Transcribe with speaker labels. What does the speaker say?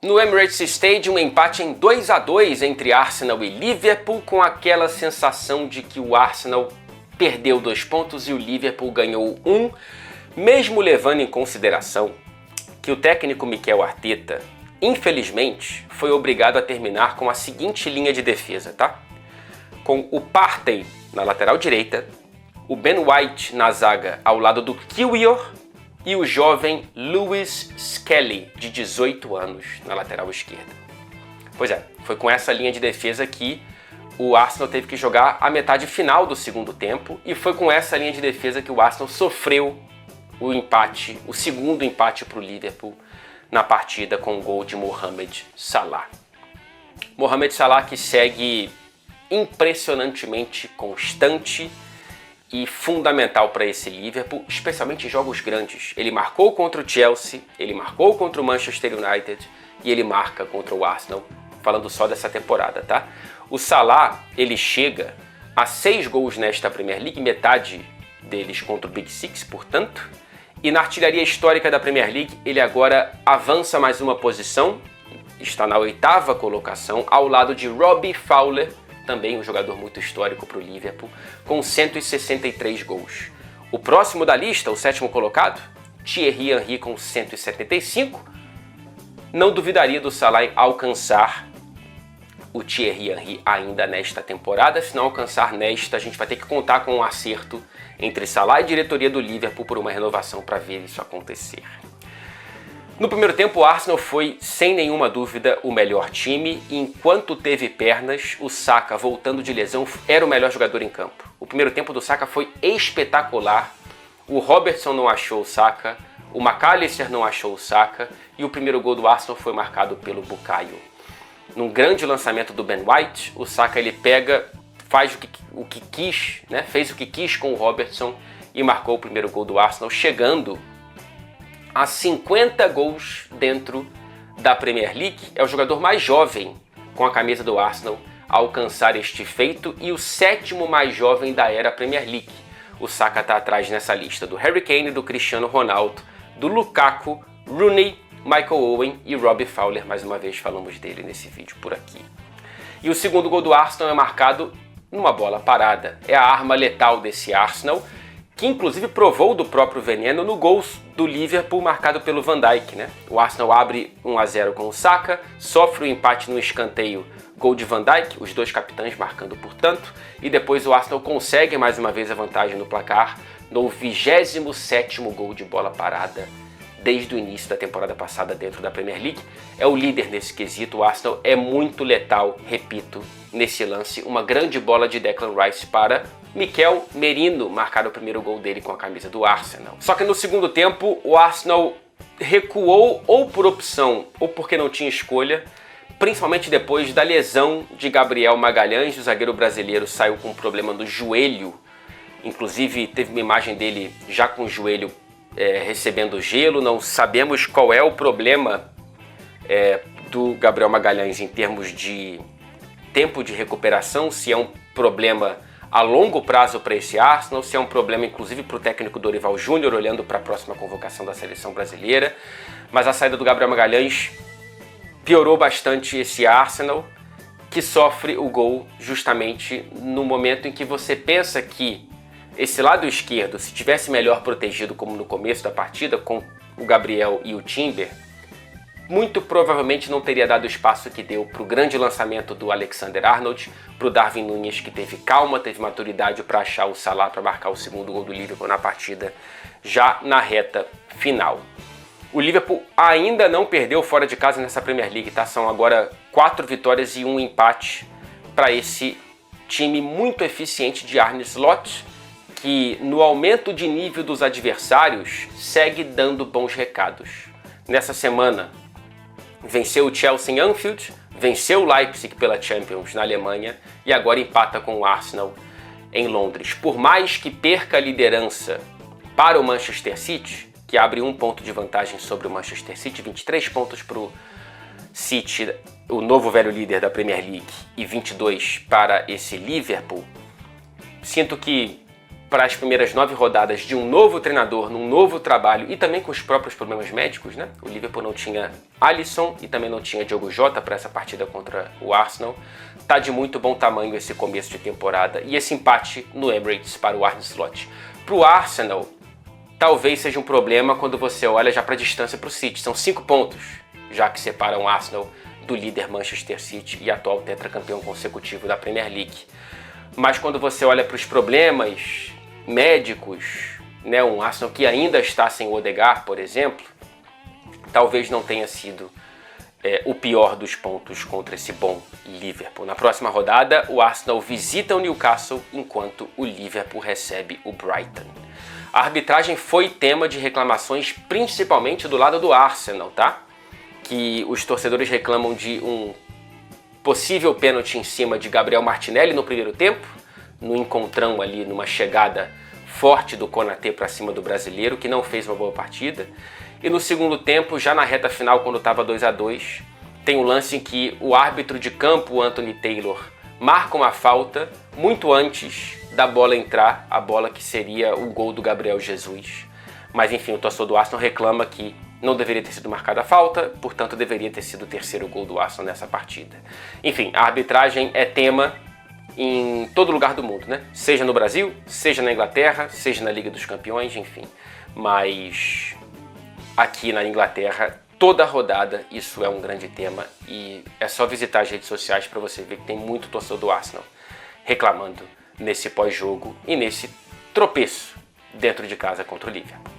Speaker 1: No Emirates Stadium, um empate em 2-2 entre Arsenal e Liverpool, com aquela sensação de que o Arsenal perdeu 2 pontos e o Liverpool ganhou 1, mesmo levando em consideração que o técnico Mikel Arteta, infelizmente, foi obrigado a terminar com a seguinte linha de defesa, tá? Com o Partey na lateral direita, o Ben White na zaga ao lado do Kiwior e o jovem Lewis Skelly, de 18 anos, na lateral esquerda. Pois é, foi com essa linha de defesa que o Arsenal teve que jogar a metade final do segundo tempo, e foi com essa linha de defesa que o Arsenal sofreu o empate, o segundo empate para o Liverpool na partida, com o gol de Mohamed Salah. Mohamed Salah, que segue impressionantemente constante e fundamental para esse Liverpool, especialmente em jogos grandes. Ele marcou contra o Chelsea, ele marcou contra o Manchester United e ele marca contra o Arsenal, falando só dessa temporada, tá? O Salah, ele chega a 6 gols nesta Premier League, metade deles contra o Big Six, portanto, e na artilharia histórica da Premier League ele agora avança mais uma posição, está na 8ª colocação, ao lado de Robbie Fowler, também um jogador muito histórico para o Liverpool, com 163 gols. O próximo da lista, o 7º colocado, Thierry Henry, com 175. Não duvidaria do Salah alcançar o Thierry Henry ainda nesta temporada. Se não alcançar nesta, a gente vai ter que contar com um acerto entre Salah e diretoria do Liverpool por uma renovação para ver isso acontecer. No primeiro tempo, o Arsenal foi, sem nenhuma dúvida, o melhor time, e enquanto teve pernas, o Saka, voltando de lesão, era o melhor jogador em campo. O primeiro tempo do Saka foi espetacular, o Robertson não achou o Saka, o McAllister não achou o Saka, e o primeiro gol do Arsenal foi marcado pelo Bukayo. Num grande lançamento do Ben White, o Saka ele pega, faz o que quis, né? Fez o que quis com o Robertson e marcou o primeiro gol do Arsenal, chegando a 50 gols dentro da Premier League. É o jogador mais jovem com a camisa do Arsenal a alcançar este feito e o 7º mais jovem da era Premier League. O Saka está atrás nessa lista do Harry Kane, do Cristiano Ronaldo, do Lukaku, Rooney, Michael Owen e Robbie Fowler. Mais uma vez falamos dele nesse vídeo por aqui. E o segundo gol do Arsenal é marcado numa bola parada. É a arma letal desse Arsenal, que inclusive provou do próprio veneno no gol do Liverpool marcado pelo Van Dijk, né? O Arsenal abre 1-0 com o Saka, sofre o empate no escanteio, gol de Van Dijk, os dois capitães marcando, portanto, e depois o Arsenal consegue mais uma vez a vantagem no placar no 27º gol de bola parada desde o início da temporada passada dentro da Premier League. É o líder nesse quesito, o Arsenal é muito letal, repito, nesse lance, uma grande bola de Declan Rice para Mikel Merino marcar o primeiro gol dele com a camisa do Arsenal. Só que no segundo tempo o Arsenal recuou, ou por opção ou porque não tinha escolha, principalmente depois da lesão de Gabriel Magalhães. O zagueiro brasileiro saiu com um problema no joelho, inclusive teve uma imagem dele já com o joelho recebendo gelo. Não sabemos qual é o problema do Gabriel Magalhães em termos de tempo de recuperação, se é um problema a longo prazo para esse Arsenal, se é um problema inclusive para o técnico Dorival Júnior, olhando para a próxima convocação da seleção brasileira. Mas a saída do Gabriel Magalhães piorou bastante esse Arsenal, que sofre o gol justamente no momento em que você pensa que esse lado esquerdo, se tivesse melhor protegido como no começo da partida, com o Gabriel e o Timber, muito provavelmente não teria dado o espaço que deu para o grande lançamento do Alexander-Arnold, para o Darwin Núñez, que teve calma, teve maturidade para achar o Salah para marcar o segundo gol do Liverpool na partida, já na reta final. O Liverpool ainda não perdeu fora de casa nessa Premier League, tá? São agora 4 vitórias e 1 empate para esse time muito eficiente de Arne Slot, que no aumento de nível dos adversários segue dando bons recados. Nessa semana venceu o Chelsea em Anfield, venceu o Leipzig pela Champions na Alemanha e agora empata com o Arsenal em Londres. Por mais que perca a liderança para o Manchester City, que abre 1 ponto de vantagem sobre o Manchester City, 23 pontos para o City, o novo velho líder da Premier League, e 22 para esse Liverpool, sinto que para as primeiras 9 rodadas de um novo treinador, num novo trabalho e também com os próprios problemas médicos, né? O Liverpool não tinha Alisson e também não tinha Diogo Jota para essa partida contra o Arsenal. Tá de muito bom tamanho esse começo de temporada e esse empate no Emirates para o Arne Slot. Para o Arsenal, talvez seja um problema quando você olha já para a distância para o City. São 5 pontos já que separam o Arsenal do líder Manchester City e atual tetracampeão consecutivo da Premier League. Mas quando você olha para os problemas médicos, né, um Arsenal que ainda está sem o Odegaard, por exemplo, talvez não tenha sido o pior dos pontos contra esse bom Liverpool. Na próxima rodada, o Arsenal visita o Newcastle, enquanto o Liverpool recebe o Brighton. A arbitragem foi tema de reclamações, principalmente do lado do Arsenal, tá? Que os torcedores reclamam de um possível pênalti em cima de Gabriel Martinelli no primeiro tempo, no encontrão ali, numa chegada forte do Konaté para cima do brasileiro, que não fez uma boa partida. E no segundo tempo, já na reta final, quando estava 2-2, tem um lance em que o árbitro de campo, Anthony Taylor, marca uma falta muito antes da bola entrar, a bola que seria o gol do Gabriel Jesus. Mas enfim, o torcedor do Arsenal reclama que não deveria ter sido marcada a falta, portanto deveria ter sido o terceiro gol do Arsenal nessa partida. Enfim, a arbitragem é tema em todo lugar do mundo, né? Seja no Brasil, seja na Inglaterra, seja na Liga dos Campeões, enfim. Mas aqui na Inglaterra, toda rodada, isso é um grande tema e é só visitar as redes sociais para você ver que tem muito torcedor do Arsenal reclamando nesse pós-jogo e nesse tropeço dentro de casa contra o Liverpool.